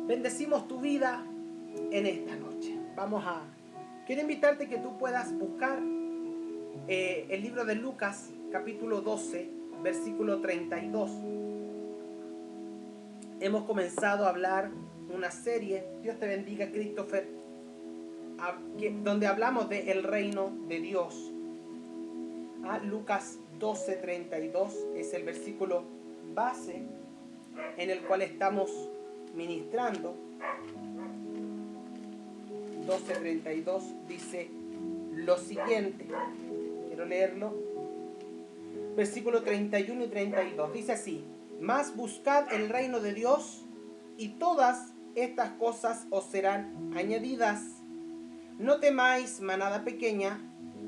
Bendecimos tu vida en esta noche. Quiero invitarte que tú puedas buscar el libro de Lucas, capítulo 12, versículo 32. Hemos comenzado a hablar una serie, Dios te bendiga, Christopher, donde hablamos del reino de Dios. Lucas 12, 32 es el versículo base en el cual estamos ministrando. 12:32 dice lo siguiente. Quiero leerlo. Versículo 31 y 32. Dice así: mas buscad el reino de Dios, y todas estas cosas os serán añadidas. No temáis, manada pequeña,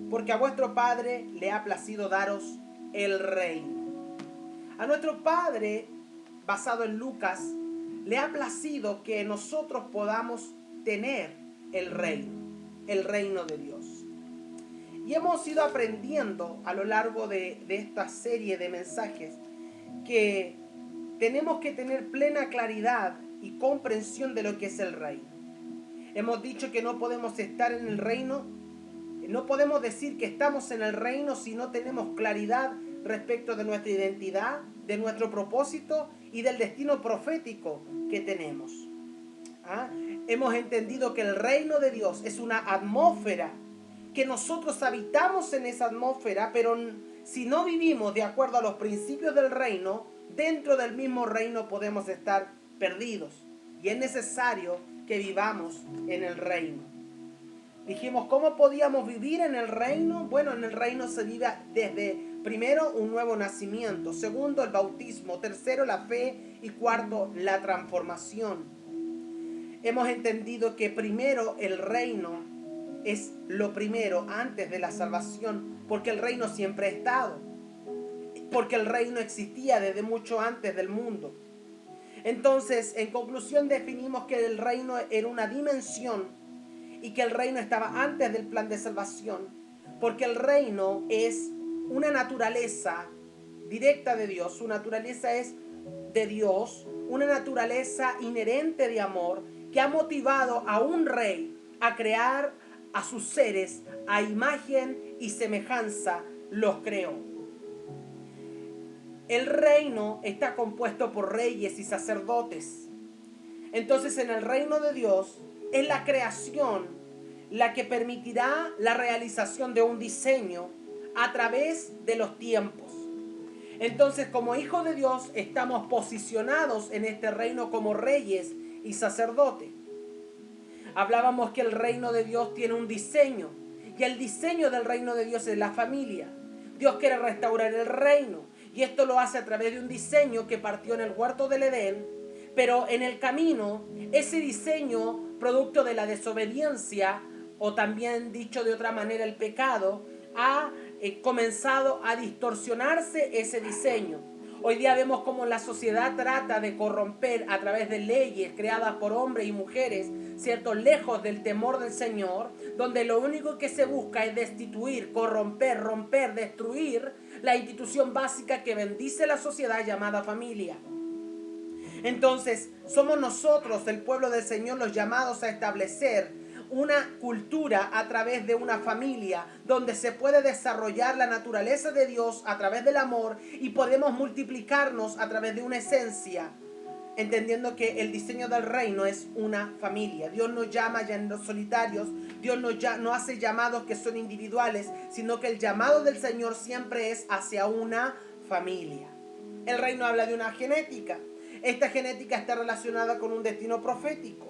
porque a vuestro Padre le ha placido daros el reino. A nuestro Padre, basado en Lucas, le ha placido que nosotros podamos tener el reino de Dios. Y hemos ido aprendiendo a lo largo de esta serie de mensajes que tenemos que tener plena claridad y comprensión de lo que es el reino. Hemos dicho que no podemos estar en el reino, no podemos decir que estamos en el reino si no tenemos claridad respecto de nuestra identidad, de nuestro propósito y del destino profético que tenemos. Hemos entendido que el reino de Dios es una atmósfera, que nosotros habitamos en esa atmósfera, pero si no vivimos de acuerdo a los principios del reino, dentro del mismo reino podemos estar perdidos. Y es necesario que vivamos en el reino. Dijimos, ¿cómo podíamos vivir en el reino? Bueno, en el reino se vive desde, primero, un nuevo nacimiento, segundo, el bautismo, tercero, la fe y cuarto, la transformación. Hemos entendido que primero el reino es lo primero antes de la salvación, porque el reino siempre ha estado, porque el reino existía desde mucho antes del mundo. Entonces, en conclusión, definimos que el reino era una dimensión y que el reino estaba antes del plan de salvación, porque el reino es una naturaleza directa de Dios, su naturaleza es de Dios, una naturaleza inherente de amor que ha motivado a un rey a crear a sus seres a imagen y semejanza, los creó. El reino está compuesto por reyes y sacerdotes. Entonces, en el reino de Dios es la creación la que permitirá la realización de un diseño a través de los tiempos. Entonces, como hijos de Dios, estamos posicionados en este reino como reyes y sacerdotes. Hablábamos que el reino de Dios tiene un diseño, y el diseño del reino de Dios es la familia. Dios quiere restaurar el reino, y esto lo hace a través de un diseño que partió en el huerto del Edén, pero en el camino, ese diseño, producto de la desobediencia, o también dicho de otra manera, el pecado, ha comenzado a distorsionarse ese diseño. Hoy día vemos cómo la sociedad trata de corromper a través de leyes creadas por hombres y mujeres, ¿cierto? Lejos del temor del Señor, donde lo único que se busca es destituir, corromper, romper, destruir la institución básica que bendice la sociedad llamada familia. Entonces, somos nosotros, el pueblo del Señor, los llamados a establecer una cultura a través de una familia donde se puede desarrollar la naturaleza de Dios a través del amor y podemos multiplicarnos a través de una esencia, entendiendo que el diseño del reino es una familia. Dios nos llama ya en los solitarios, Dios no hace llamados que son individuales, sino que el llamado del Señor siempre es hacia una familia. El reino habla de una genética. Esta genética está relacionada con un destino profético.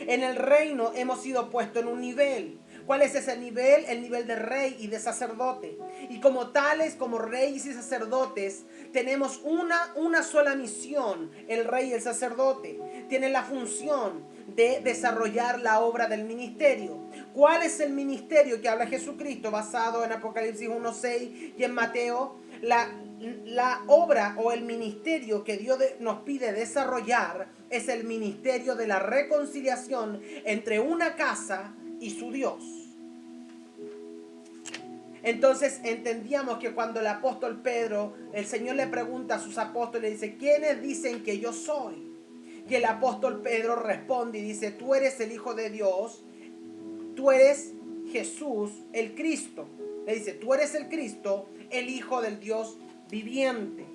En el reino hemos sido puestos en un nivel. ¿Cuál es ese nivel? El nivel de rey y de sacerdote. Y como tales, como reyes y sacerdotes, tenemos una sola misión. El rey y el sacerdote tienen la función de desarrollar la obra del ministerio. ¿Cuál es el ministerio que habla Jesucristo basado en Apocalipsis 1:6 y en Mateo? La obra o el ministerio que Dios nos pide desarrollar es el ministerio de la reconciliación entre una casa y su Dios. Entonces entendíamos que cuando el apóstol Pedro, el Señor le pregunta a sus apóstoles, dice, ¿quiénes dicen que yo soy? Y el apóstol Pedro responde y dice, tú eres el Hijo de Dios, tú eres Jesús, el Cristo. Le dice, tú eres el Cristo, el Hijo del Dios viviente.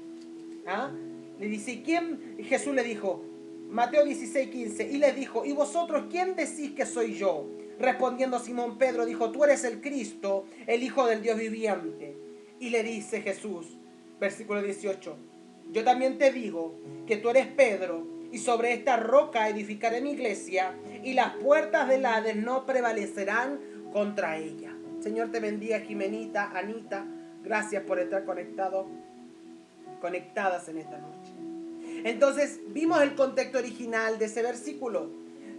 ¿Ah? Le dice, ¿y quién? Jesús le dijo, Mateo 16:15, y le dijo, ¿y vosotros quién decís que soy yo? Respondiendo Simón Pedro, dijo, tú eres el Cristo, el Hijo del Dios viviente. Y le dice Jesús, versículo 18, yo también te digo que tú eres Pedro, y sobre esta roca edificaré mi iglesia, y las puertas del Hades no prevalecerán contra ella. Señor te bendiga, Jimenita, Anita, gracias por estar conectadas en esta noche. Entonces vimos el contexto original de ese versículo.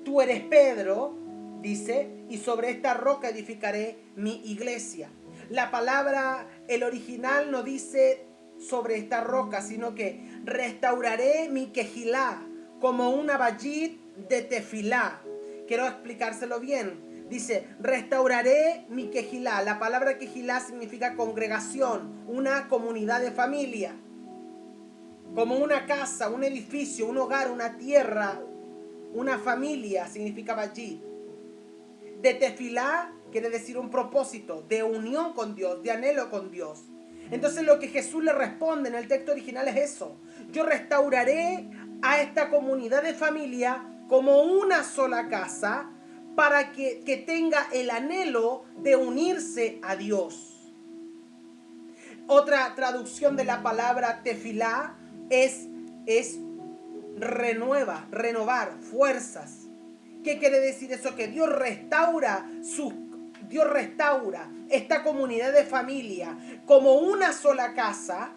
Tú eres Pedro, dice, y sobre esta roca edificaré mi iglesia. La palabra, el original no dice sobre esta roca, sino que restauraré mi quejilá como una bayit de tefilá. Quiero explicárselo bien. Dice, restauraré mi quejilá. La palabra quejilá significa congregación, una comunidad de familia. Como una casa, un edificio, un hogar, una tierra, una familia, significa bayit. De tefilá quiere decir un propósito, de unión con Dios, de anhelo con Dios. Entonces lo que Jesús le responde en el texto original es eso. Yo restauraré a esta comunidad de familia como una sola casa para que tenga el anhelo de unirse a Dios. Otra traducción de la palabra tefilá es renovar fuerzas. ¿Qué quiere decir eso? Que Dios restaura esta comunidad de familia como una sola casa,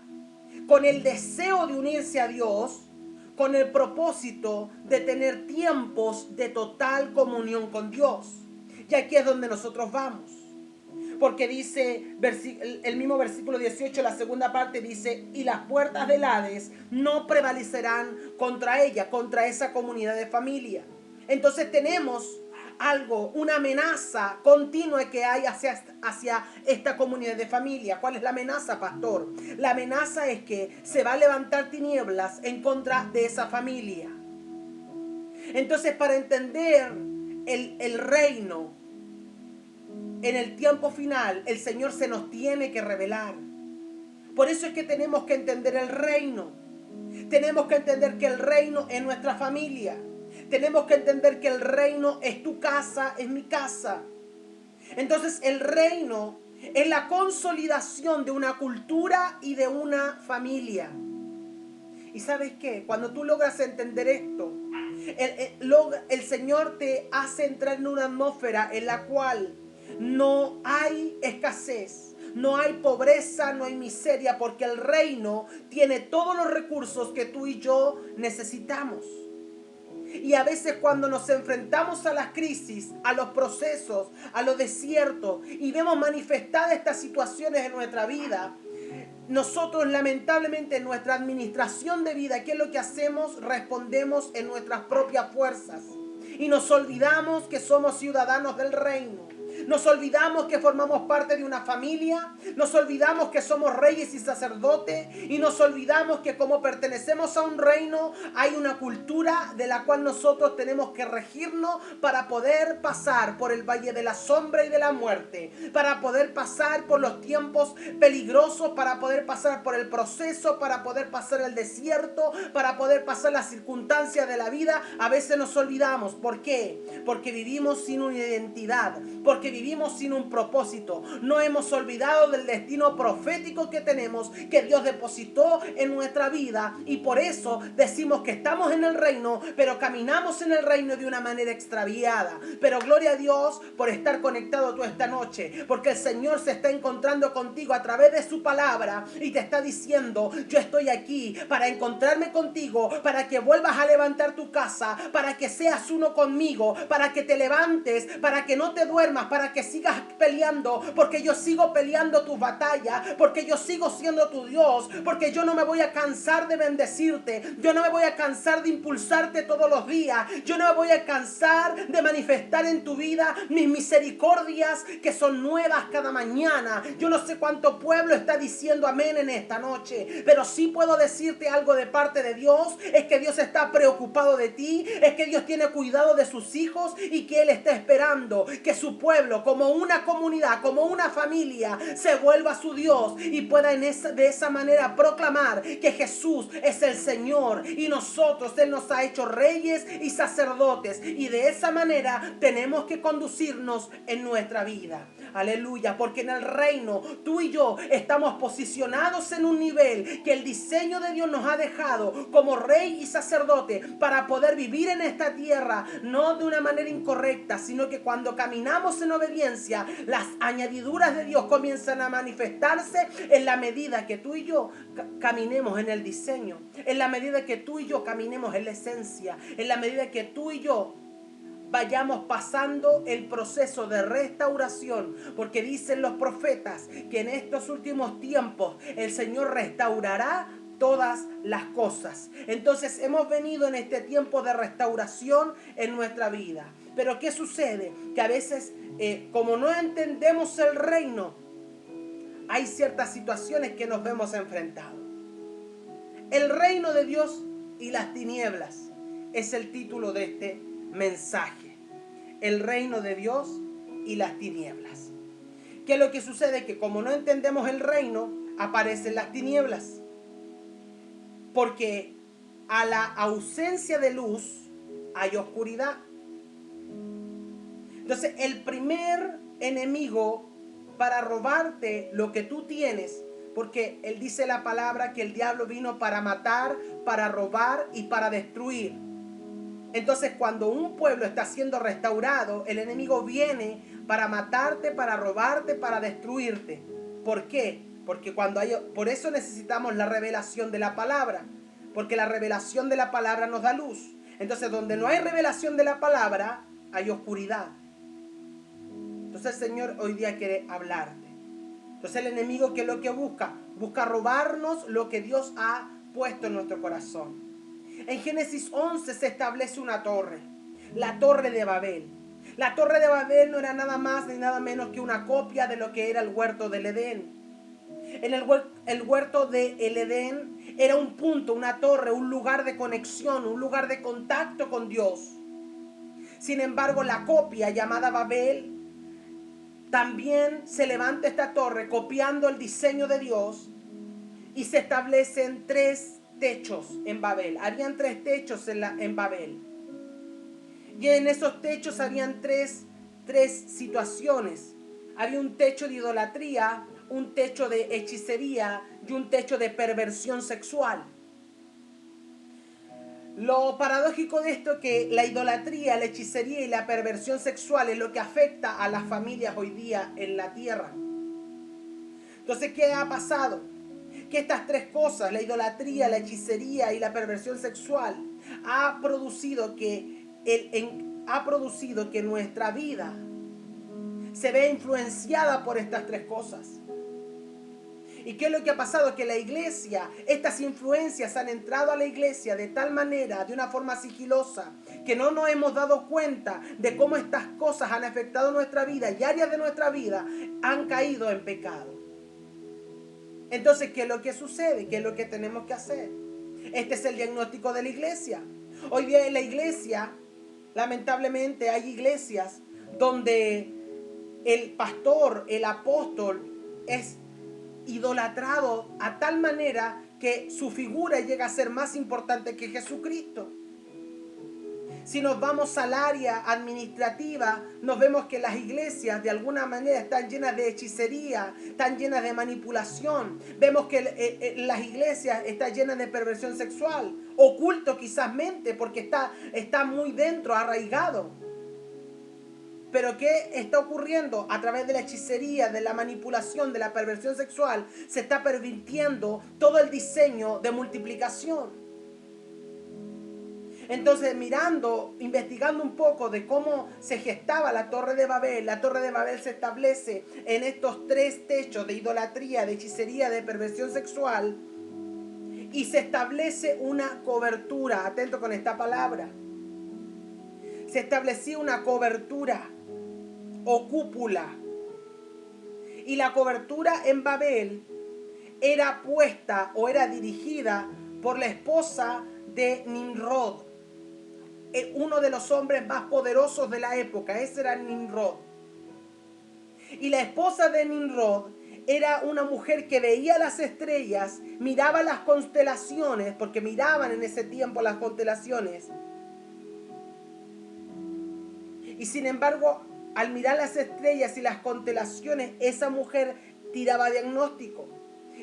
con el deseo de unirse a Dios, con el propósito de tener tiempos de total comunión con Dios. Y aquí es donde nosotros vamos. Porque dice el mismo versículo 18, la segunda parte dice, y las puertas del Hades no prevalecerán contra ella, contra esa comunidad de familia. Entonces tenemos algo, una amenaza continua que hay hacia esta comunidad de familia. ¿Cuál es la amenaza, pastor? La amenaza es que se va a levantar tinieblas en contra de esa familia. Entonces, para entender el reino en el tiempo final, el Señor se nos tiene que revelar. Por eso es que tenemos que entender el reino. Tenemos que entender que el reino es nuestra familia. Tenemos que entender que el reino es tu casa, es mi casa. Entonces el reino es la consolidación de una cultura y de una familia. ¿Y sabes qué? Cuando tú logras entender esto, el Señor te hace entrar en una atmósfera en la cual no hay escasez, no hay pobreza, no hay miseria, porque el reino tiene todos los recursos que tú y yo necesitamos. Y a veces cuando nos enfrentamos a las crisis, a los procesos, a los desiertos, y vemos manifestadas estas situaciones en nuestra vida, nosotros lamentablemente en nuestra administración de vida, ¿qué es lo que hacemos? Respondemos en nuestras propias fuerzas. Y nos olvidamos que somos ciudadanos del reino. Nos olvidamos que formamos parte de una familia, nos olvidamos que somos reyes y sacerdotes, y nos olvidamos que como pertenecemos a un reino, hay una cultura de la cual nosotros tenemos que regirnos para poder pasar por el valle de la sombra y de la muerte, para poder pasar por los tiempos peligrosos, para poder pasar por el proceso, para poder pasar el desierto, para poder pasar las circunstancias de la vida. A veces nos olvidamos. ¿Por qué? Porque vivimos sin una identidad, porque vivimos sin un propósito. No hemos olvidado del destino profético que tenemos, que Dios depositó en nuestra vida, y por eso decimos que estamos en el reino, pero caminamos en el reino de una manera extraviada. Pero gloria a Dios por estar conectado tú esta noche, porque el Señor se está encontrando contigo a través de su palabra y te está diciendo: yo estoy aquí para encontrarme contigo, para que vuelvas a levantar tu casa, para que seas uno conmigo, para que te levantes, para que no te duermas, para para que sigas peleando, porque yo sigo peleando tus batallas, porque yo sigo siendo tu Dios, porque yo no me voy a cansar de bendecirte, yo no me voy a cansar de impulsarte todos los días, yo no me voy a cansar de manifestar en tu vida mis misericordias que son nuevas cada mañana. Yo no sé cuánto pueblo está diciendo amén en esta noche, pero sí puedo decirte algo de parte de Dios, es que Dios está preocupado de ti, es que Dios tiene cuidado de sus hijos y que Él está esperando que su pueblo, como una comunidad, como una familia, se vuelva a su Dios y pueda de esa manera proclamar que Jesús es el Señor y nosotros, Él nos ha hecho reyes y sacerdotes, y de esa manera tenemos que conducirnos en nuestra vida. Aleluya, porque en el reino tú y yo estamos posicionados en un nivel que el diseño de Dios nos ha dejado como rey y sacerdote para poder vivir en esta tierra, no de una manera incorrecta, sino que cuando caminamos en obediencia, las añadiduras de Dios comienzan a manifestarse en la medida que tú y yo caminemos en el diseño, en la medida que tú y yo caminemos en la esencia, en la medida que tú y yo vayamos pasando el proceso de restauración, porque dicen los profetas que en estos últimos tiempos el Señor restaurará todas las cosas. Entonces hemos venido en este tiempo de restauración en nuestra vida. Pero ¿qué sucede? Que a veces, como no entendemos el reino, hay ciertas situaciones que nos vemos enfrentados. El reino de Dios y las tinieblas es el título de este mensaje. El reino de Dios y las tinieblas. ¿Qué es lo que sucede? Que como no entendemos el reino, aparecen las tinieblas. Porque a la ausencia de luz hay oscuridad. Entonces, el primer enemigo para robarte lo que tú tienes, porque él dice la palabra que el diablo vino para matar, para robar y para destruir. Entonces, cuando un pueblo está siendo restaurado, el enemigo viene para matarte, para robarte, para destruirte. ¿Por qué? Porque por eso necesitamos la revelación de la palabra, porque la revelación de la palabra nos da luz. Entonces, donde no hay revelación de la palabra, hay oscuridad. Entonces, el Señor hoy día quiere hablarte. Entonces, el enemigo, ¿qué es lo que busca? Busca robarnos lo que Dios ha puesto en nuestro corazón. En Génesis 11 se establece una torre, la torre de Babel. La torre de Babel no era nada más ni nada menos que una copia de lo que era el huerto del Edén. En el huerto del Edén era un punto, una torre, un lugar de conexión, un lugar de contacto con Dios. Sin embargo, la copia llamada Babel, también se levanta esta torre copiando el diseño de Dios y se establecen tres techos en Babel. Habían tres techos en Babel. Y en esos techos habían tres situaciones. Había un techo de idolatría, un techo de hechicería y un techo de perversión sexual. Lo paradójico de esto es que la idolatría, la hechicería y la perversión sexual es lo que afecta a las familias hoy día en la tierra. Entonces, ¿qué ha pasado? Que estas tres cosas, la idolatría, la hechicería y la perversión sexual, ha producido que nuestra vida se vea influenciada por estas tres cosas. ¿Y qué es lo que ha pasado? Que la iglesia, estas influencias han entrado a la iglesia de tal manera, de una forma sigilosa, que no nos hemos dado cuenta de cómo estas cosas han afectado nuestra vida y áreas de nuestra vida han caído en pecado. Entonces, ¿qué es lo que sucede? ¿Qué es lo que tenemos que hacer? Este es el diagnóstico de la iglesia. Hoy día en la iglesia, lamentablemente, hay iglesias donde el pastor, el apóstol, es idolatrado a tal manera que su figura llega a ser más importante que Jesucristo. Si nos vamos al área administrativa, nos vemos que las iglesias de alguna manera están llenas de hechicería, están llenas de manipulación. Vemos que las iglesias están llenas de perversión sexual, oculto quizás mente, porque está muy dentro, arraigado. Pero ¿qué está ocurriendo? A través de la hechicería, de la manipulación, de la perversión sexual, se está pervirtiendo todo el diseño de multiplicación. Entonces, investigando un poco de cómo se gestaba la Torre de Babel se establece en estos tres techos de idolatría, de hechicería, de perversión sexual, y se establece una cobertura. Atento con esta palabra. Se establecía una cobertura o cúpula. Y la cobertura en Babel era puesta o era dirigida por la esposa de Nimrod, uno de los hombres más poderosos de la época. Ese era Nimrod. Y la esposa de Nimrod era una mujer que veía las estrellas, miraba las constelaciones, porque miraban en ese tiempo las constelaciones. Y sin embargo, al mirar las estrellas y las constelaciones, esa mujer tiraba diagnóstico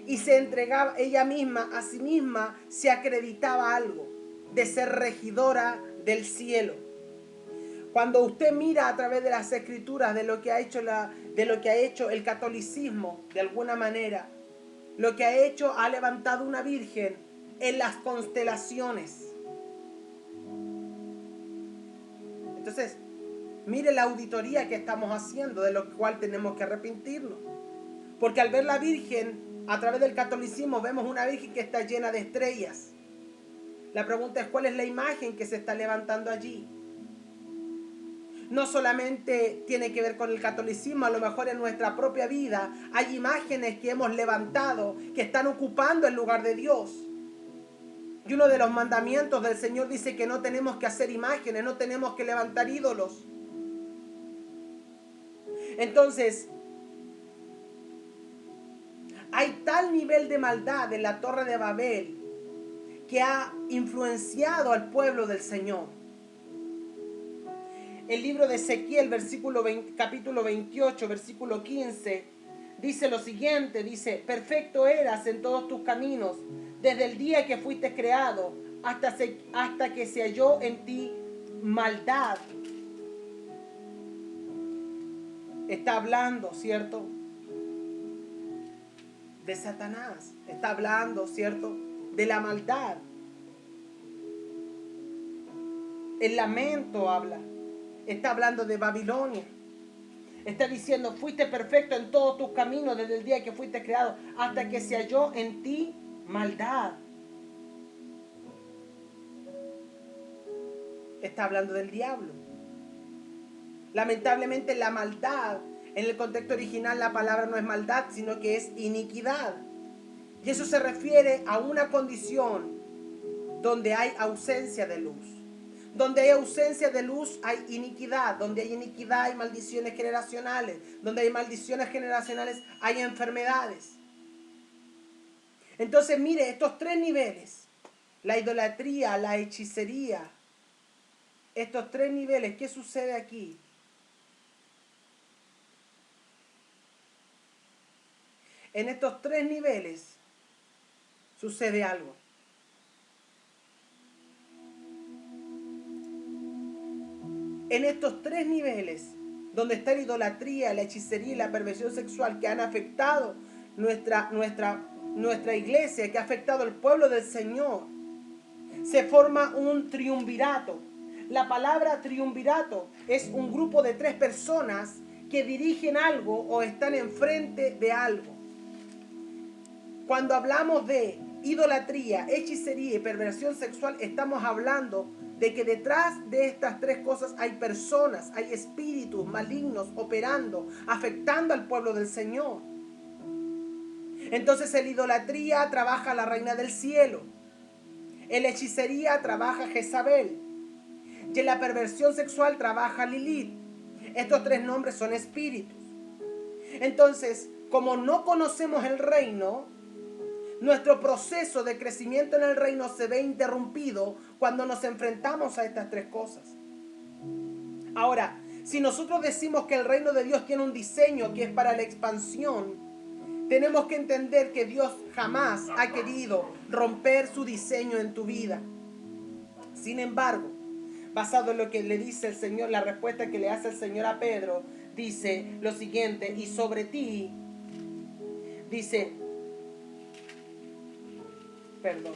y se entregaba ella misma, a sí misma, se acreditaba algo de ser regidora del cielo. Cuando usted mira a través de las escrituras de lo que ha hecho el catolicismo, de alguna manera, lo que ha hecho, ha levantado una virgen en las constelaciones. Entonces, mire la auditoría que estamos haciendo, de lo cual tenemos que arrepentirnos. Porque al ver la Virgen, a través del catolicismo, vemos una Virgen que está llena de estrellas. La pregunta es, ¿cuál es la imagen que se está levantando allí? No solamente tiene que ver con el catolicismo, a lo mejor en nuestra propia vida hay imágenes que hemos levantado que están ocupando el lugar de Dios. Y uno de los mandamientos del Señor dice que no tenemos que hacer imágenes, no tenemos que levantar ídolos. Entonces, hay tal nivel de maldad en la Torre de Babel que ha influenciado al pueblo del Señor. El libro de Ezequiel, capítulo 28, versículo 15, dice lo siguiente, dice: perfecto eras en todos tus caminos, desde el día que fuiste creado, hasta que se halló en ti maldad. Está hablando, ¿cierto?, de Satanás. Está hablando, ¿cierto?, de la maldad. El lamento habla. Está hablando de Babilonia. Está diciendo: fuiste perfecto en todos tus caminos desde el día que fuiste creado, hasta que se halló en ti maldad. Está hablando del diablo. Lamentablemente, la maldad, en el contexto original, la palabra no es maldad, sino que es iniquidad. Y eso se refiere a una condición donde hay ausencia de luz. Donde hay ausencia de luz hay iniquidad. Donde hay iniquidad hay maldiciones generacionales. Donde hay maldiciones generacionales hay enfermedades. Entonces, mire, estos tres niveles: la idolatría, la hechicería, estos tres niveles, ¿qué sucede aquí? En estos tres niveles sucede algo. En estos tres niveles, donde está la idolatría, la hechicería y la perversión sexual, que han afectado nuestra iglesia, que ha afectado al pueblo del Señor, se forma un triunvirato. La palabra triunvirato es un grupo de tres personas que dirigen algo o están enfrente de algo. Cuando hablamos de idolatría, hechicería y perversión sexual, estamos hablando de que detrás de estas tres cosas hay personas, hay espíritus malignos operando, afectando al pueblo del Señor. Entonces, en la idolatría trabaja la reina del cielo, en la hechicería trabaja Jezabel, y en la perversión sexual trabaja Lilith. Estos tres nombres son espíritus. Entonces, como no conocemos el reino, nuestro proceso de crecimiento en el reino se ve interrumpido cuando nos enfrentamos a estas tres cosas. Ahora, si nosotros decimos que el reino de Dios tiene un diseño que es para la expansión, tenemos que entender que Dios jamás ha querido romper su diseño en tu vida. Sin embargo, basado en lo que le dice el Señor, la respuesta que le hace el Señor a Pedro, dice lo siguiente: y sobre ti, dice, perdón,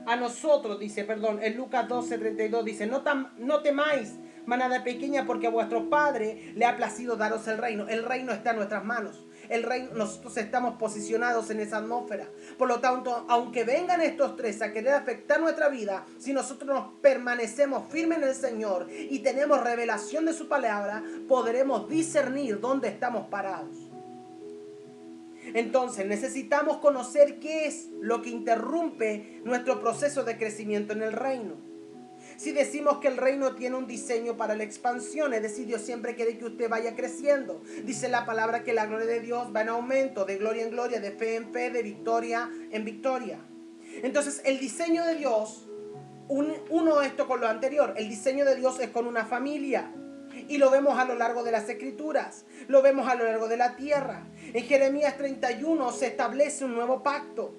a nosotros, dice, perdón, en Lucas 12:32 dice, no temáis, manada pequeña, porque a vuestro Padre le ha placido daros el reino. El reino está en nuestras manos. El reino, nosotros estamos posicionados en esa atmósfera. Por lo tanto, aunque vengan estos tres a querer afectar nuestra vida, si nosotros nos permanecemos firmes en el Señor y tenemos revelación de su palabra, podremos discernir dónde estamos parados. Entonces necesitamos conocer qué es lo que interrumpe nuestro proceso de crecimiento en el reino. Si decimos que el reino tiene un diseño para la expansión, es decir, Dios siempre quiere que usted vaya creciendo. Dice la palabra que la gloria de Dios va en aumento, de gloria en gloria, de fe en fe, de victoria en victoria. Entonces el diseño de Dios, uno esto con lo anterior, el diseño de Dios es con una familia. Y lo vemos a lo largo de las escrituras, lo vemos a lo largo de la tierra. En Jeremías 31 se establece un nuevo pacto.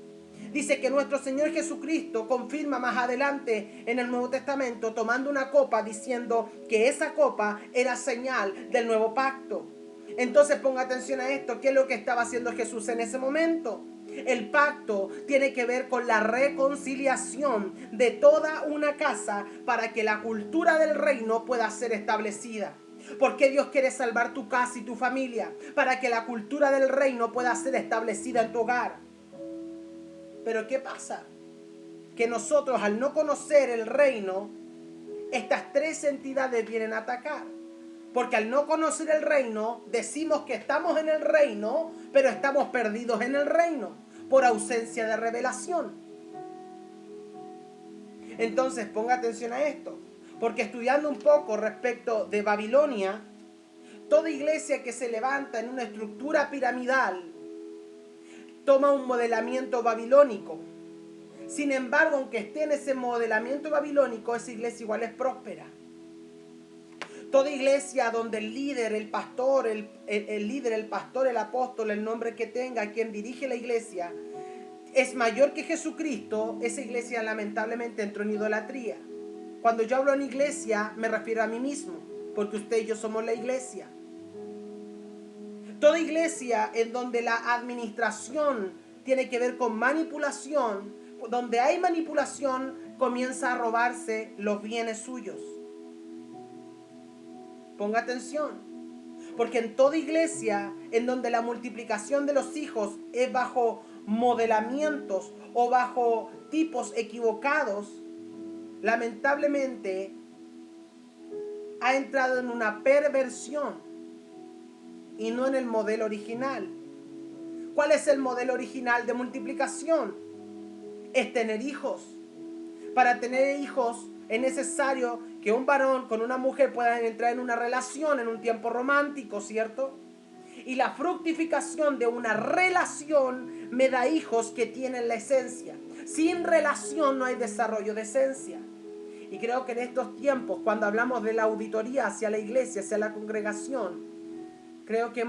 Dice que nuestro Señor Jesucristo confirma más adelante en el Nuevo Testamento tomando una copa diciendo que esa copa era señal del nuevo pacto. Entonces ponga atención a esto, ¿qué es lo que estaba haciendo Jesús en ese momento? El pacto tiene que ver con la reconciliación de toda una casa para que la cultura del reino pueda ser establecida. ¿Por qué Dios quiere salvar tu casa y tu familia? Para que la cultura del reino pueda ser establecida en tu hogar. Pero ¿qué pasa? Que nosotros, al no conocer el reino, estas tres entidades vienen a atacar. Porque al no conocer el reino, decimos que estamos en el reino, pero estamos perdidos en el reino por ausencia de revelación. Entonces ponga atención a esto, porque estudiando un poco respecto de Babilonia, toda iglesia que se levanta en una estructura piramidal toma un modelamiento babilónico. Sin embargo, aunque esté en ese modelamiento babilónico, esa iglesia igual es próspera. Toda iglesia donde el líder, el pastor, el apóstol, el nombre que tenga, quien dirige la iglesia, es mayor que Jesucristo, esa iglesia lamentablemente entró en idolatría. Cuando yo hablo en iglesia, me refiero a mí mismo, porque usted y yo somos la iglesia. Toda iglesia en donde la administración tiene que ver con manipulación, donde hay manipulación, comienza a robarse los bienes suyos. Ponga atención, porque en toda iglesia en donde la multiplicación de los hijos es bajo modelamientos o bajo tipos equivocados, lamentablemente ha entrado en una perversión y no en el modelo original. ¿Cuál es el modelo original de multiplicación? Es tener hijos. Para tener hijos es necesario que un varón con una mujer puedan entrar en una relación en un tiempo romántico, ¿cierto? Y la fructificación de una relación me da hijos que tienen la esencia. Sin relación no hay desarrollo de esencia. Y creo que en estos tiempos, cuando hablamos de la auditoría hacia la iglesia, hacia la congregación, creo que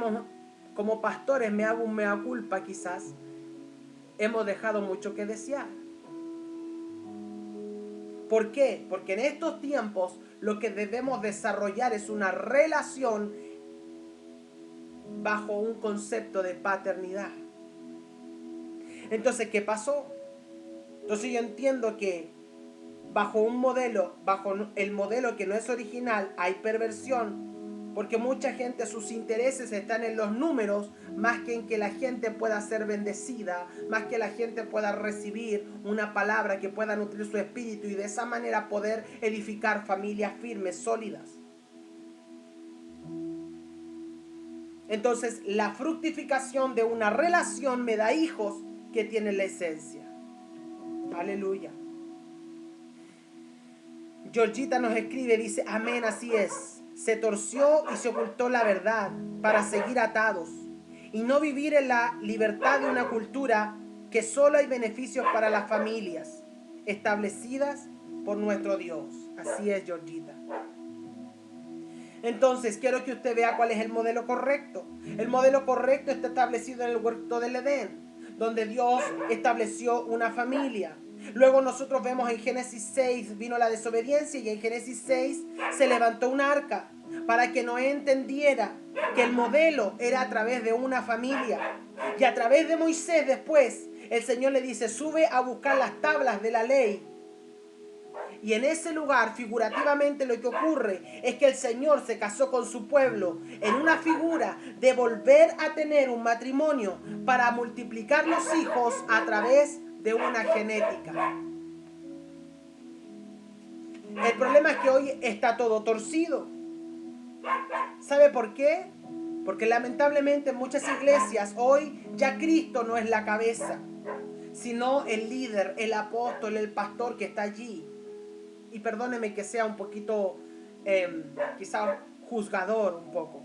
como pastores, me hago un mea culpa quizás, hemos dejado mucho que desear. ¿Por qué? Porque en estos tiempos lo que debemos desarrollar es una relación bajo un concepto de paternidad. Entonces, ¿qué pasó? Entonces yo entiendo que bajo el modelo que no es original, hay perversión, porque mucha gente, sus intereses están en los números, más que en que la gente pueda ser bendecida, más que la gente pueda recibir una palabra que pueda nutrir su espíritu y de esa manera poder edificar familias firmes, sólidas. Entonces, la fructificación de una relación me da hijos que tienen la esencia. Aleluya. Georgita nos escribe, dice, amén, así es. Se torció y se ocultó la verdad para seguir atados y no vivir en la libertad de una cultura que solo hay beneficios para las familias establecidas por nuestro Dios. Así es, Georgita. Entonces, quiero que usted vea cuál es el modelo correcto. El modelo correcto está establecido en el huerto del Edén, donde Dios estableció una familia. Luego nosotros vemos en Génesis 6 vino la desobediencia y en Génesis 6 se levantó un arca para que Noé entendiera que el modelo era a través de una familia. Y a través de Moisés después el Señor le dice, sube a buscar las tablas de la ley Y en ese lugar, figurativamente, lo que ocurre es que el Señor se casó con su pueblo en una figura de volver a tener un matrimonio para multiplicar los hijos a través de una genética. El problema es que hoy está todo torcido. ¿Sabe por qué? Porque lamentablemente en muchas iglesias hoy ya Cristo no es la cabeza, sino el líder, el apóstol, el pastor que está allí. Y perdóneme que sea un poquito, quizá juzgador un poco,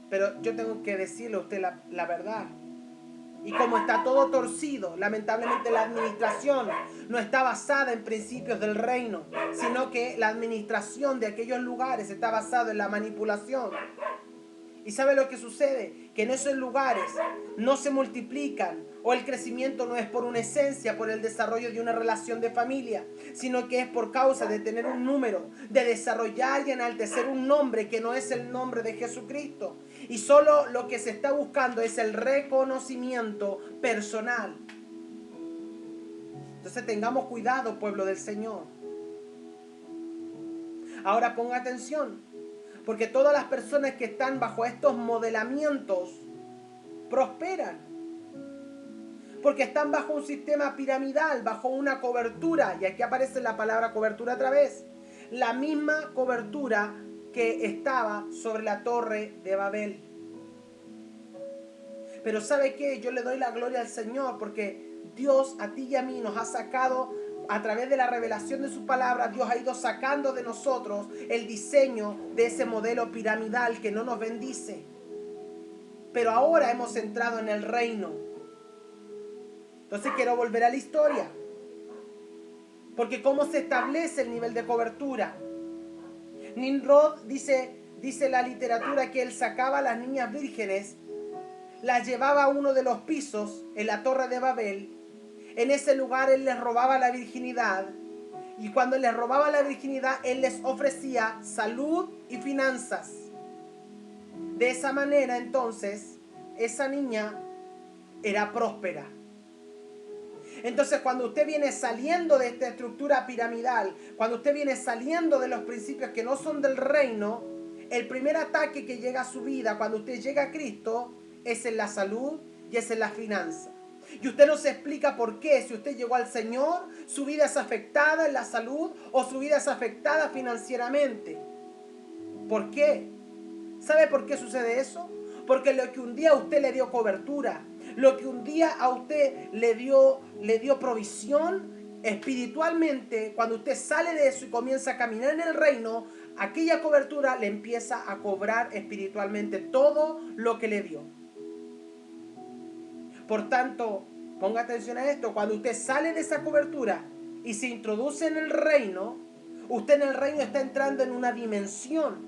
pero yo tengo que decirle a usted la verdad. Y como está todo torcido, lamentablemente la administración no está basada en principios del reino, sino que la administración de aquellos lugares está basada en la manipulación. ¿Y sabe lo que sucede? Que en esos lugares no se multiplican, o el crecimiento no es por una esencia, por el desarrollo de una relación de familia, sino que es por causa de tener un número, de desarrollar y enaltecer un nombre que no es el nombre de Jesucristo. Y solo lo que se está buscando es el reconocimiento personal. Entonces tengamos cuidado, pueblo del Señor. Ahora ponga atención, porque todas las personas que están bajo estos modelamientos prosperan. Porque están bajo un sistema piramidal, bajo una cobertura. Y aquí aparece la palabra cobertura otra vez. La misma cobertura que estaba sobre la torre de Babel. Pero ¿sabe qué? Yo le doy la gloria al Señor porque Dios a ti y a mí nos ha sacado a través de la revelación de su palabra. Dios ha ido sacando de nosotros el diseño de ese modelo piramidal que no nos bendice. Pero ahora hemos entrado en el reino. Entonces quiero volver a la historia. Porque ¿cómo se establece el nivel de cobertura? Nimrod dice la literatura que él sacaba a las niñas vírgenes, las llevaba a uno de los pisos en la torre de Babel. En ese lugar él les robaba la virginidad. Y cuando les robaba la virginidad, él les ofrecía salud y finanzas. De esa manera, entonces, esa niña era próspera. Entonces, cuando usted viene saliendo de esta estructura piramidal, cuando usted viene saliendo de los principios que no son del reino, el primer ataque que llega a su vida cuando usted llega a Cristo es en la salud y es en la finanza. Y usted no se explica por qué. Si usted llegó al Señor, su vida es afectada en la salud o su vida es afectada financieramente. ¿Por qué? ¿Sabe por qué sucede eso? Porque lo que un día a usted le dio cobertura, lo que un día a usted le dio provisión espiritualmente, cuando usted sale de eso y comienza a caminar en el reino, aquella cobertura le empieza a cobrar espiritualmente todo lo que le dio. Por tanto, ponga atención a esto, cuando usted sale de esa cobertura y se introduce en el reino, usted en el reino está entrando en una dimensión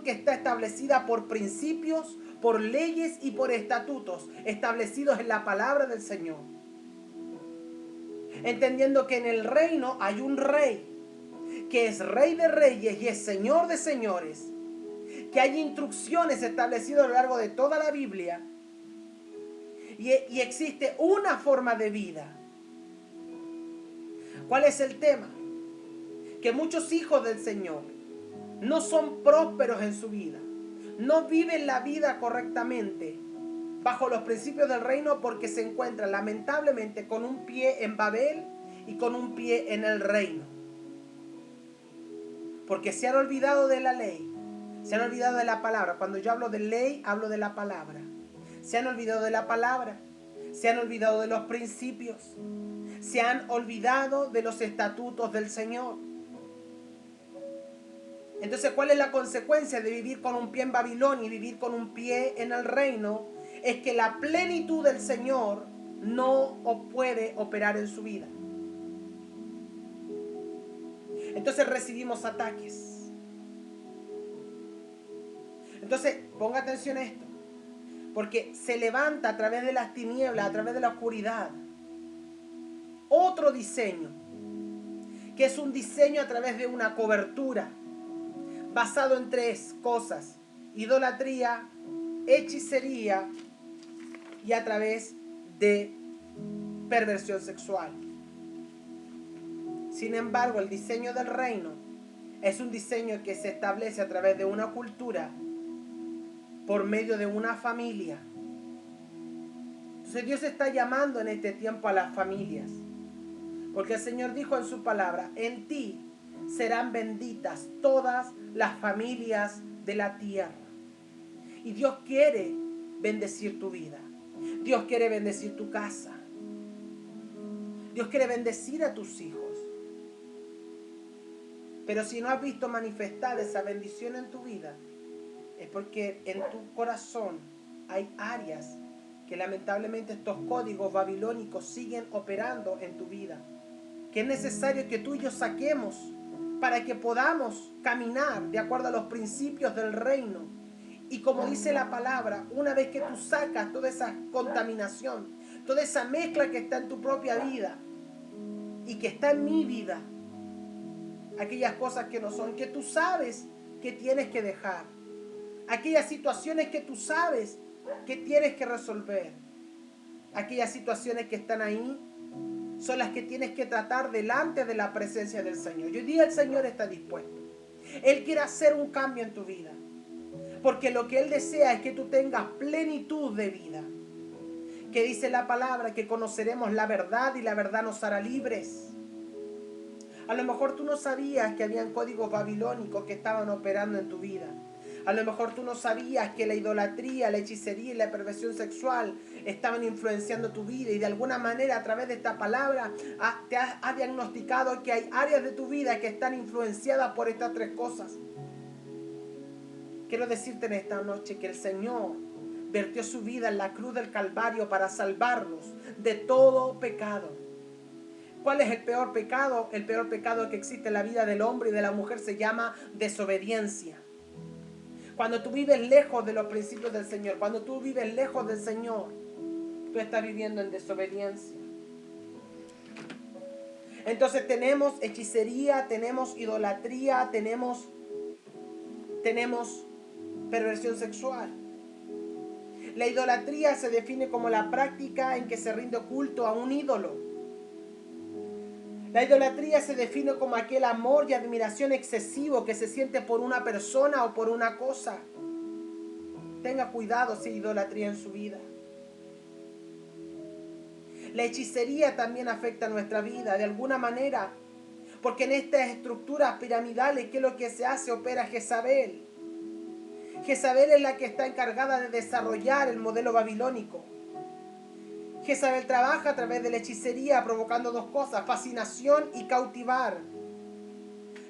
que está establecida por principios, por leyes y por estatutos establecidos en la palabra del Señor. Entendiendo que en el reino hay un rey, que es rey de reyes y es señor de señores, que hay instrucciones establecidas a lo largo de toda la Biblia y existe una forma de vida. ¿Cuál es el tema? Que muchos hijos del Señor no son prósperos en su vida, no viven la vida correctamente bajo los principios del reino porque se encuentran lamentablemente con un pie en Babel y con un pie en el reino. Porque se han olvidado de la ley, se han olvidado de la palabra. Cuando yo hablo de ley, hablo de la palabra. Se han olvidado de la palabra, se han olvidado de los principios, se han olvidado de los estatutos del Señor. Entonces, ¿cuál es la consecuencia de vivir con un pie en Babilonia y vivir con un pie en el reino? Es que la plenitud del Señor no puede operar en su vida. Entonces recibimos ataques. Entonces, ponga atención a esto. Porque se levanta a través de las tinieblas, a través de la oscuridad, otro diseño, que es un diseño a través de una cobertura, basado en tres cosas: idolatría, hechicería y a través de perversión sexual. Sin embargo, el diseño del reino es un diseño que se establece a través de una cultura, por medio de una familia. Entonces Dios está llamando en este tiempo a las familias. Porque el Señor dijo en su palabra, en ti serán benditas todas las familias de la tierra. Y Dios quiere bendecir tu vida. Dios quiere bendecir tu casa. Dios quiere bendecir a tus hijos. Pero si no has visto manifestar esa bendición en tu vida, es porque en tu corazón hay áreas que lamentablemente estos códigos babilónicos siguen operando en tu vida. Que es necesario que tú y yo saquemos para que podamos caminar de acuerdo a los principios del reino. Y como dice la palabra, una vez que tú sacas toda esa contaminación, toda esa mezcla que está en tu propia vida y que está en mi vida, aquellas cosas que no son, que tú sabes que tienes que dejar, aquellas situaciones que tú sabes que tienes que resolver, aquellas situaciones que están ahí, son las que tienes que tratar delante de la presencia del Señor. Y hoy día el Señor está dispuesto. Él quiere hacer un cambio en tu vida. Porque lo que Él desea es que tú tengas plenitud de vida. Que dice la palabra que conoceremos la verdad y la verdad nos hará libres. A lo mejor tú no sabías que habían códigos babilónicos que estaban operando en tu vida. A lo mejor tú no sabías que la idolatría, la hechicería y la perversión sexual estaban influenciando tu vida, y de alguna manera a través de esta palabra te has diagnosticado que hay áreas de tu vida que están influenciadas por estas tres cosas. Quiero decirte en esta noche que el Señor vertió su vida en la cruz del Calvario para salvarnos de todo pecado. ¿Cuál es el peor pecado? El peor pecado que existe en la vida del hombre y de la mujer se llama desobediencia. Cuando tú vives lejos de los principios del Señor, cuando tú vives lejos del Señor, tú estás viviendo en desobediencia. Entonces tenemos hechicería, tenemos idolatría, tenemos perversión sexual. La idolatría se define como la práctica en que se rinde culto a un ídolo. La idolatría se define como aquel amor y admiración excesivo que se siente por una persona o por una cosa. Tenga cuidado si hay idolatría en su vida. La hechicería también afecta a nuestra vida de alguna manera, porque en estas estructuras piramidales, ¿qué es lo que se hace? Opera Jezabel. Jezabel es la que está encargada de desarrollar el modelo babilónico. Jezabel trabaja a través de la hechicería provocando dos cosas: fascinación y cautivar.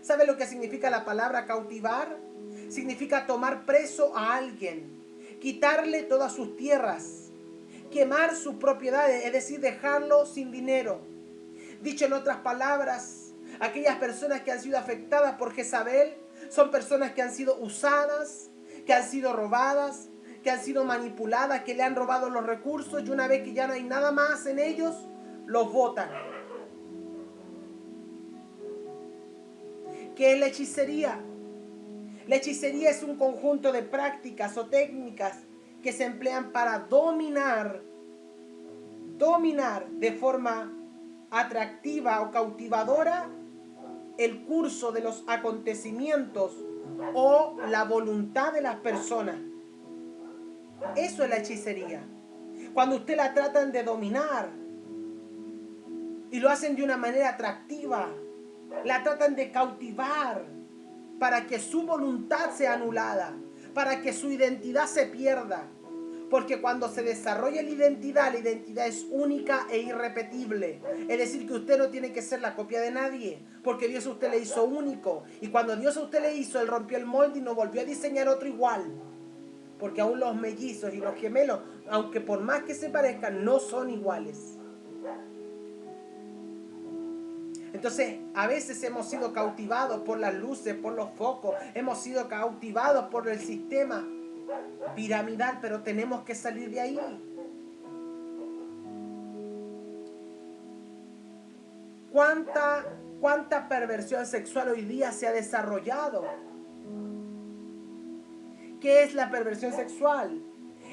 ¿Sabe lo que significa la palabra cautivar? Significa tomar preso a alguien, quitarle todas sus tierras, quemar sus propiedades, es decir, dejarlo sin dinero. Dicho en otras palabras, aquellas personas que han sido afectadas por Jezabel son personas que han sido usadas, que han sido robadas, que han sido manipuladas, que le han robado los recursos, y una vez que ya no hay nada más en ellos, los botan. ¿Qué es la hechicería? La hechicería es un conjunto de prácticas o técnicas que se emplean para dominar de forma atractiva o cautivadora el curso de los acontecimientos o la voluntad de las personas. Eso es la hechicería. Cuando usted la tratan de dominar y lo hacen de una manera atractiva, la tratan de cautivar para que su voluntad sea anulada, para que su identidad se pierda. Porque cuando se desarrolla la identidad es única e irrepetible. Es decir, que usted no tiene que ser la copia de nadie, porque Dios a usted le hizo único. Y cuando Dios a usted le hizo, Él rompió el molde y no volvió a diseñar otro igual. Porque aún los mellizos y los gemelos, aunque por más que se parezcan, no son iguales. Entonces, a veces hemos sido cautivados por las luces, por los focos, hemos sido cautivados por el sistema piramidal, pero tenemos que salir de ahí. ¿Cuánta perversión sexual hoy día se ha desarrollado? ¿Qué es la perversión sexual?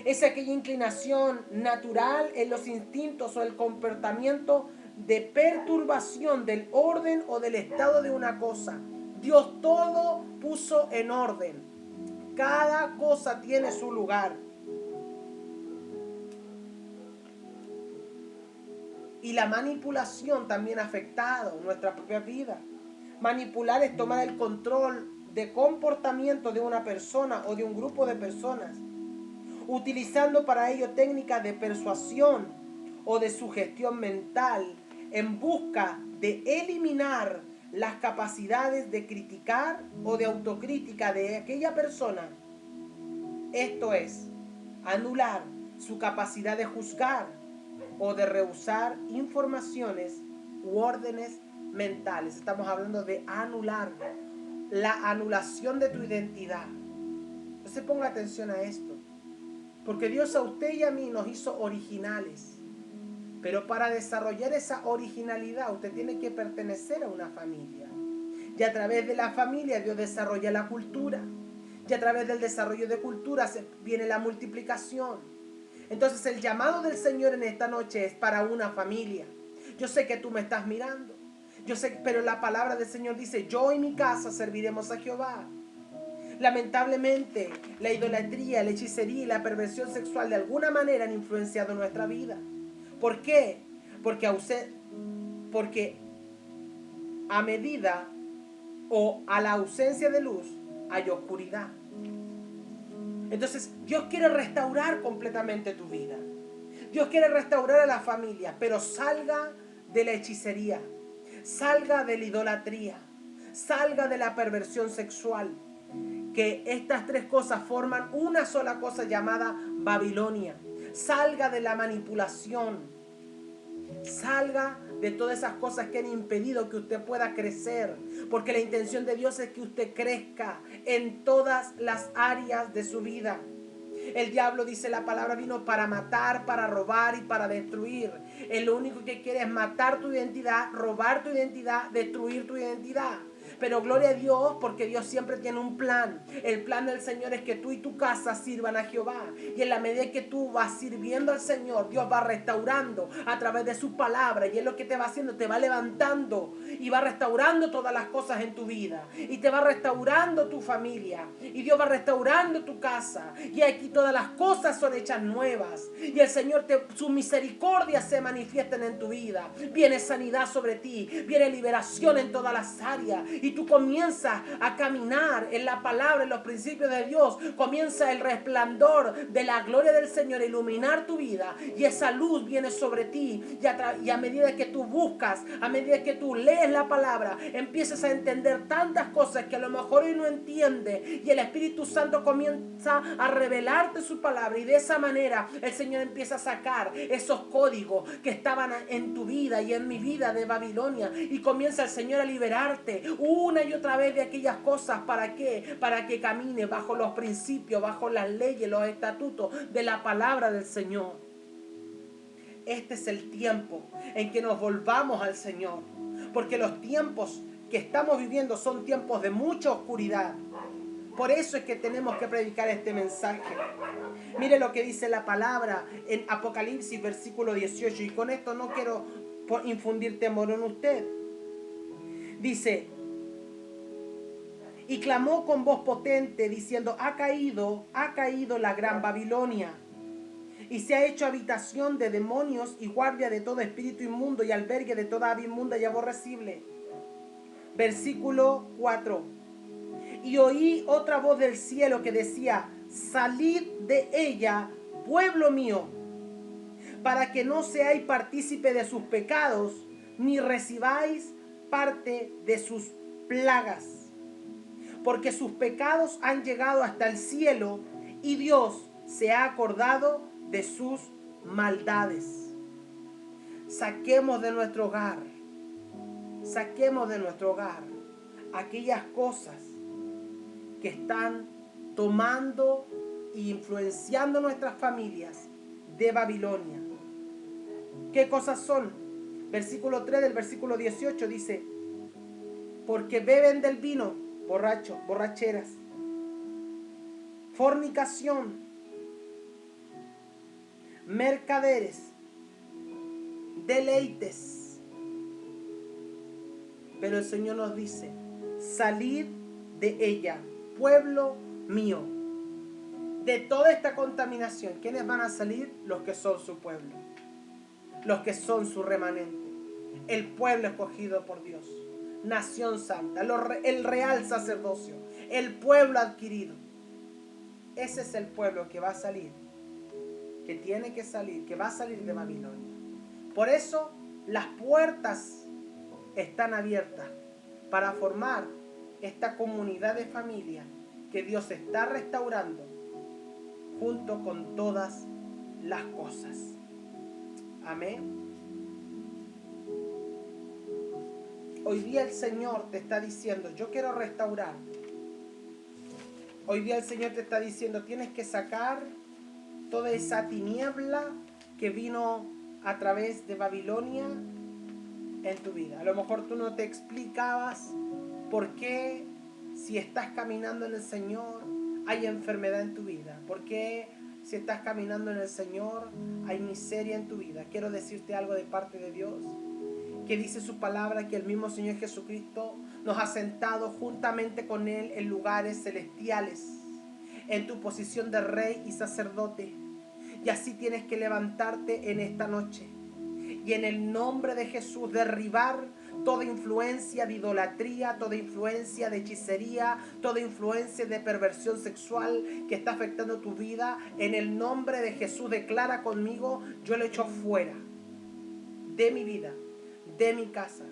Es aquella inclinación natural en los instintos o el comportamiento de perturbación del orden o del estado de una cosa. Dios todo puso en orden. Cada cosa tiene su lugar. Y la manipulación también ha afectado nuestra propia vida. Manipular es tomar el control de comportamiento de una persona o de un grupo de personas, utilizando para ello técnicas de persuasión o de sugestión mental en busca de eliminar las capacidades de criticar o de autocrítica de aquella persona. Esto es, anular su capacidad de juzgar o de rehusar informaciones u órdenes mentales. Estamos hablando de anular, la anulación de tu identidad. Entonces ponga atención a esto, porque Dios a usted y a mí nos hizo originales, pero para desarrollar esa originalidad usted tiene que pertenecer a una familia, y a través de la familia Dios desarrolla la cultura, y a través del desarrollo de cultura viene la multiplicación. Entonces el llamado del Señor en esta noche es para una familia. Yo sé que tú me estás mirando, yo sé, pero la palabra del Señor dice: yo y mi casa serviremos a Jehová. Lamentablemente, la idolatría, la hechicería y la perversión sexual de alguna manera han influenciado nuestra vida. ¿Por qué? Porque a medida o a la ausencia de luz hay oscuridad. Entonces, Dios quiere restaurar completamente tu vida. Dios quiere restaurar a la familia, pero salga de la hechicería, salga de la idolatría, salga de la perversión sexual. Que estas tres cosas forman una sola cosa llamada Babilonia. Salga de la manipulación, salga de todas esas cosas que han impedido que usted pueda crecer, porque la intención de Dios es que usted crezca en todas las áreas de su vida. El diablo, dice la palabra, vino para matar, para robar y para destruir. Él lo único que quiere es matar tu identidad, robar tu identidad, destruir tu identidad. Pero gloria a Dios, porque Dios siempre tiene un plan. El plan del Señor es que tú y tu casa sirvan a Jehová. Y en la medida que tú vas sirviendo al Señor, Dios va restaurando a través de su palabra. Y es lo que te va haciendo, te va levantando y va restaurando todas las cosas en tu vida. Y te va restaurando tu familia. Y Dios va restaurando tu casa. Y aquí todas las cosas son hechas nuevas. Y el Señor, su misericordia se manifiestan en tu vida. Viene sanidad sobre ti. Viene liberación en todas las áreas. Y tú comienzas a caminar en la palabra, en los principios de Dios. Comienza el resplandor de la gloria del Señor a iluminar tu vida. Y esa luz viene sobre ti. Y a medida que tú buscas, a medida que tú lees la palabra, empiezas a entender tantas cosas que a lo mejor hoy no entiendes. Y el Espíritu Santo comienza a revelarte su palabra. Y de esa manera el Señor empieza a sacar esos códigos que estaban en tu vida y en mi vida de Babilonia. Y comienza el Señor a liberarte una y otra vez de aquellas cosas. ¿Para qué? Para que camines bajo los principios, bajo las leyes, los estatutos de la palabra del Señor. Este es el tiempo en que nos volvamos al Señor, porque los tiempos que estamos viviendo son tiempos de mucha oscuridad. Por eso es que tenemos que predicar este mensaje. Mire lo que dice la palabra en Apocalipsis versículo 18, y con esto no quiero infundir temor en usted. Dice: y clamó con voz potente diciendo: ha caído la gran Babilonia, y se ha hecho habitación de demonios y guardia de todo espíritu inmundo y albergue de toda ave inmunda y aborrecible. Versículo 4. Y oí otra voz del cielo que decía: salid de ella, pueblo mío, para que no seáis partícipe de sus pecados, ni recibáis parte de sus plagas. Porque sus pecados han llegado hasta el cielo, y Dios se ha acordado de sus maldades. Saquemos de nuestro hogar aquellas cosas que están tomando e influenciando nuestras familias de Babilonia. ¿Qué cosas son? Versículo 3 del versículo 18 dice: porque beben del vino, borracheras, fornicación, mercaderes, deleites, Pero el Señor nos dice, salid de ella, pueblo mío. De toda esta contaminación, ¿quiénes van a salir? Los que son su pueblo, los que son su remanente, el pueblo escogido por Dios, nación santa, el real sacerdocio, el pueblo adquirido. Ese es el pueblo que va a salir, que tiene que salir, que va a salir de Babilonia. Por eso las puertas están abiertas para formar esta comunidad de familia que Dios está restaurando junto con todas las cosas. Amén. Hoy día el Señor te está diciendo, yo quiero restaurar. Hoy día el Señor te está diciendo, tienes que sacar toda esa tiniebla que vino a través de Babilonia en tu vida. A lo mejor tú no te explicabas por qué, si estás caminando en el Señor, hay enfermedad en tu vida. ¿Por qué, si estás caminando en el Señor, hay miseria en tu vida? Quiero decirte algo de parte de Dios, que dice su palabra que el mismo Señor Jesucristo nos ha sentado juntamente con Él en lugares celestiales, en tu posición de rey y sacerdote. Y así tienes que levantarte en esta noche y en el nombre de Jesús derribar toda influencia de idolatría, toda influencia de hechicería, toda influencia de perversión sexual que está afectando tu vida. En el nombre de Jesús declara conmigo, yo lo echo fuera de mi vida, de mi casa.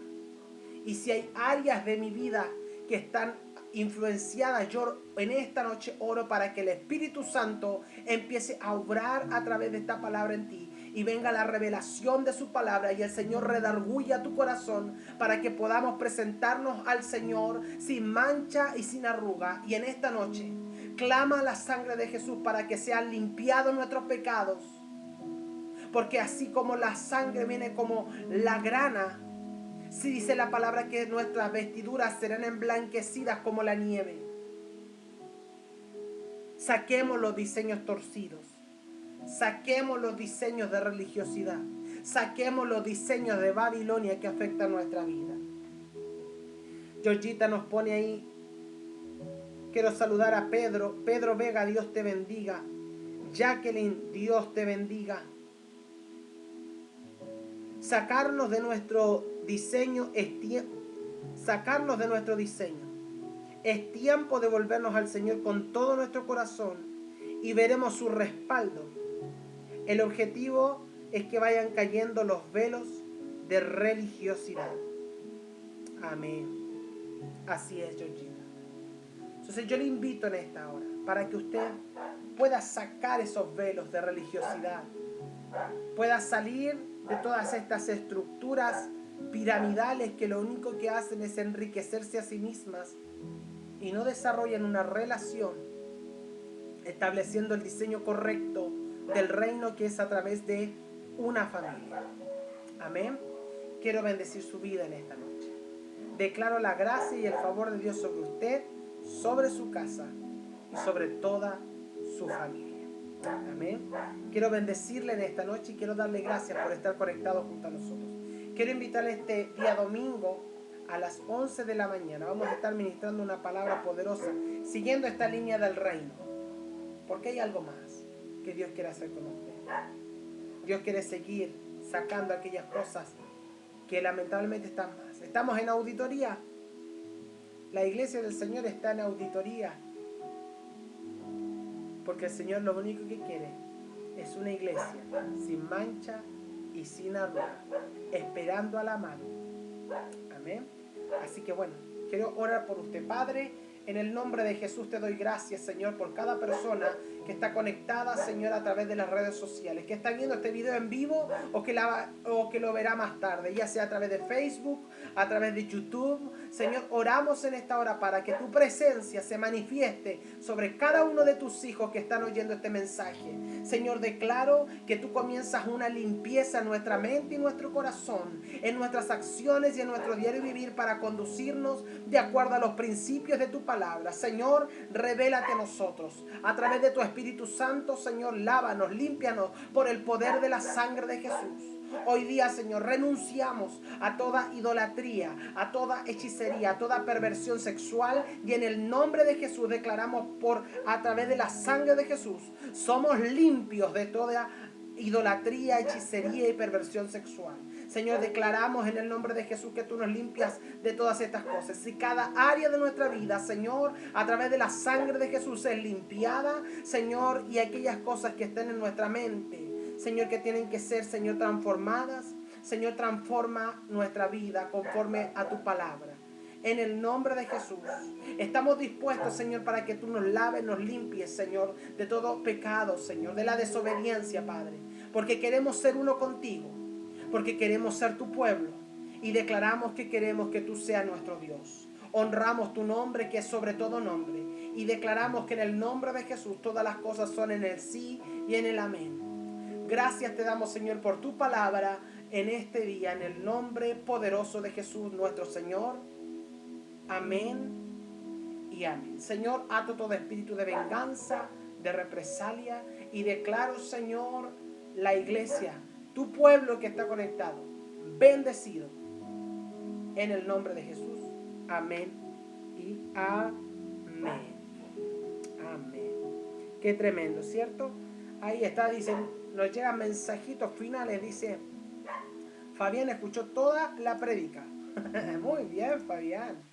Y si hay áreas de mi vida que están influenciadas, yo en esta noche oro para que el Espíritu Santo empiece a obrar a través de esta palabra en ti y venga la revelación de su palabra y el Señor redarguya tu corazón para que podamos presentarnos al Señor sin mancha y sin arruga. Y en esta noche clama la sangre de Jesús para que sean limpiados nuestros pecados, porque así como la sangre viene como la grana, si dice la palabra que nuestras vestiduras serán emblanquecidas como la nieve. Saquemos los diseños torcidos. Saquemos los diseños de religiosidad. Saquemos los diseños de Babilonia que afectan nuestra vida. Georgita nos pone ahí. Quiero saludar a Pedro. Pedro Vega, Dios te bendiga. Jacqueline, Dios te bendiga. Sacarnos de nuestro diseño es tiempo. Sacarnos de nuestro diseño. Es tiempo de volvernos al Señor con todo nuestro corazón y veremos su respaldo. El objetivo es que vayan cayendo los velos de religiosidad. Amén. Así es, Georgina. Entonces yo le invito en esta hora para que usted pueda sacar esos velos de religiosidad, pueda salir de todas estas estructuras piramidales que lo único que hacen es enriquecerse a sí mismas y no desarrollan una relación estableciendo el diseño correcto del reino, que es a través de una familia. Amén. Quiero bendecir su vida en esta noche. Declaro la gracia y el favor de Dios sobre usted, sobre su casa y sobre toda su familia. Amén. Quiero bendecirle en esta noche y quiero darle gracias por estar conectado junto a nosotros. Quiero invitarle este día domingo a las 11 de la mañana. Vamos a estar ministrando una palabra poderosa, siguiendo esta línea del reino. Porque hay algo más que Dios quiere hacer con usted. Dios quiere seguir sacando aquellas cosas que lamentablemente están más. Estamos en auditoría. La iglesia del Señor está en auditoría. Porque el Señor lo único que quiere es una iglesia sin mancha y sin arruga, esperando a la mano. Amén. Así que bueno, quiero orar por usted. Padre, en el nombre de Jesús te doy gracias, Señor, por cada persona que está conectada, Señor, a través de las redes sociales, que está viendo este video en vivo o que lo verá más tarde, ya sea a través de Facebook, a través de YouTube. Señor, oramos en esta hora para que tu presencia se manifieste sobre cada uno de tus hijos que están oyendo este mensaje. Señor, declaro que tú comienzas una limpieza en nuestra mente y nuestro corazón, en nuestras acciones y en nuestro diario vivir, para conducirnos de acuerdo a los principios de tu palabra. Señor, revélate a nosotros a través de tu Espíritu Santo. Señor, lávanos, límpianos por el poder de la sangre de Jesús. Hoy día, Señor, renunciamos a toda idolatría, a toda hechicería, a toda perversión sexual, y en el nombre de Jesús declaramos a través de la sangre de Jesús, somos limpios de toda idolatría, hechicería y perversión sexual. Señor, declaramos en el nombre de Jesús que tú nos limpias de todas estas cosas. Y cada área de nuestra vida, Señor, a través de la sangre de Jesús es limpiada, Señor, y aquellas cosas que estén en nuestra mente, Señor, que tienen que ser, Señor, transformadas. Señor, transforma nuestra vida conforme a tu palabra. En el nombre de Jesús, estamos dispuestos, Señor, para que tú nos laves, nos limpies, Señor, de todo pecado, Señor, de la desobediencia, Padre. Porque queremos ser uno contigo, porque queremos ser tu pueblo y declaramos que queremos que tú seas nuestro Dios. Honramos tu nombre, que es sobre todo nombre, y declaramos que en el nombre de Jesús todas las cosas son en el sí y en el amén. Gracias te damos, Señor, por tu palabra en este día, en el nombre poderoso de Jesús, nuestro Señor. Amén y amén. Señor, ato todo espíritu de venganza, de represalia, y declaro, Señor, la iglesia, tu pueblo que está conectado, bendecido en el nombre de Jesús. Amén y amén. Amén. Qué tremendo, ¿cierto? Ahí está, dicen, nos llegan mensajitos finales, dice: Fabián escuchó toda la prédica. Muy bien, Fabián.